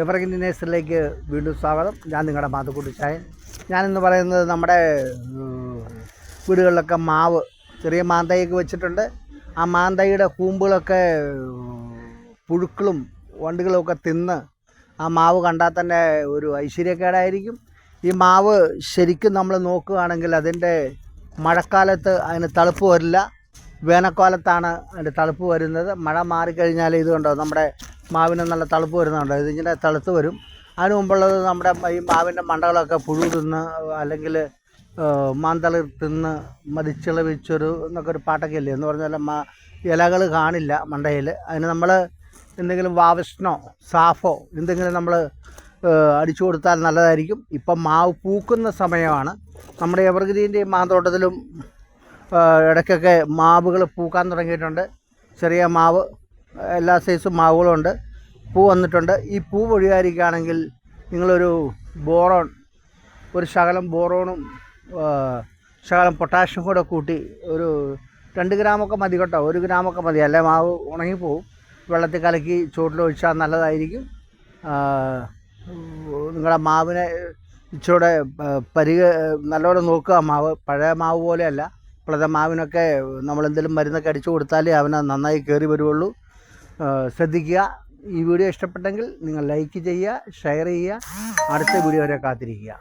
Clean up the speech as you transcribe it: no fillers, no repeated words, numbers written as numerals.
Evergreen നേഴ്സറിയിലേക്ക് വീണ്ടും സ്വാഗതം. ഞാൻ നിങ്ങളുടെ മാത്തുക്കുട്ടിച്ചായൻ. ഞാനിന്ന് പറയുന്നത് നമ്മുടെ വീടുകളിലൊക്കെ മാവ് ചെറിയ മാന്തൈയൊക്കെ വെച്ചിട്ടുണ്ട്. ആ മാന്തൈയുടെ കൂമ്പുകളൊക്കെ പുഴുക്കളും വണ്ടുകളുമൊക്കെ തിന്ന് ആ മാവ് കണ്ടാൽ തന്നെ ഒരു ഐശ്വര്യക്കേടായിരിക്കും. ഈ മാവ് ശരിക്കും നമ്മൾ നോക്കുകയാണെങ്കിൽ അതിൻ്റെ മഴക്കാലത്ത് അതിന് തണുപ്പ് വരില്ല, വേനൽക്കാലത്താണ് അതിൻ്റെ തണുപ്പ് വരുന്നത്. മഴ മാറിക്കഴിഞ്ഞാൽ ഇതുകൊണ്ടോ നമ്മുടെ മാവിന് നല്ല തണുപ്പ് വരുന്നുണ്ടോ, ഇതിങ്ങനെ തണുത്ത് വരും. അതിന് മുമ്പുള്ളത് നമ്മുടെ ഈ മാവിൻ്റെ മണ്ടകളൊക്കെ പുഴു തിന്ന് അല്ലെങ്കിൽ മാന്തളിർ തിന്ന് മതിച്ചിളവിച്ചൊരു എന്നൊക്കെ ഒരു പാട്ടൊക്കെ ഇല്ലേ എന്ന് പറഞ്ഞാൽ ഇലകൾ കാണില്ല മണ്ടയിൽ. അതിന് നമ്മൾ എന്തെങ്കിലും വാവഷ്നോ സാഫോ എന്തെങ്കിലും നമ്മൾ അടിച്ചു കൊടുത്താൽ നല്ലതായിരിക്കും. ഇപ്പം മാവ് പൂക്കുന്ന സമയമാണ്. നമ്മുടെ എവർഗ്രീൻ്റെയും മാന്തോട്ടത്തിലും ഇടയ്ക്കൊക്കെ മാവുകൾ പൂക്കാൻ തുടങ്ങിയിട്ടുണ്ട്. ചെറിയ മാവ്, എല്ലാ സൈസും മാവുകളുണ്ട്, പൂ വന്നിട്ടുണ്ട്. ഈ പൂ പൊഴിയാതിരിക്കുകയാണെങ്കിൽ നിങ്ങളൊരു ബോറോൺ, ഒരു ശകലം ബോറോണും ശകലം പൊട്ടാഷ്യം കൂടെ കൂട്ടി ഒരു 2 ഗ്രാമൊക്കെ മതി കേട്ടോ. 1 ഗ്രാമൊക്കെ മതി, അല്ലെ മാവ് ഉണങ്ങിപ്പോവും. വെള്ളത്തിൽ കലക്കി ചുവട്ടിലൊഴിച്ചാൽ നല്ലതായിരിക്കും. നിങ്ങളുടെ മാവിനെ ഇച്ചിരൂടെ നല്ലപോലെ നോക്കുക. മാവ് പഴയ മാവ് പോലെയല്ല. ഇപ്പോഴത്തെ മാവിനൊക്കെ നമ്മളെന്തെങ്കിലും മരുന്നൊക്കെ അടിച്ചു കൊടുത്താലേ അവന് നന്നായി കയറി വരുള്ളൂ. ശ്രദ്ധിക്കുക. ഈ വീഡിയോ ഇഷ്ടപ്പെട്ടെങ്കിൽ നിങ്ങൾ ലൈക്ക് ചെയ്യുക, ഷെയർ ചെയ്യുക. അടുത്ത വീഡിയോ വരെ കാത്തിരിക്കുക.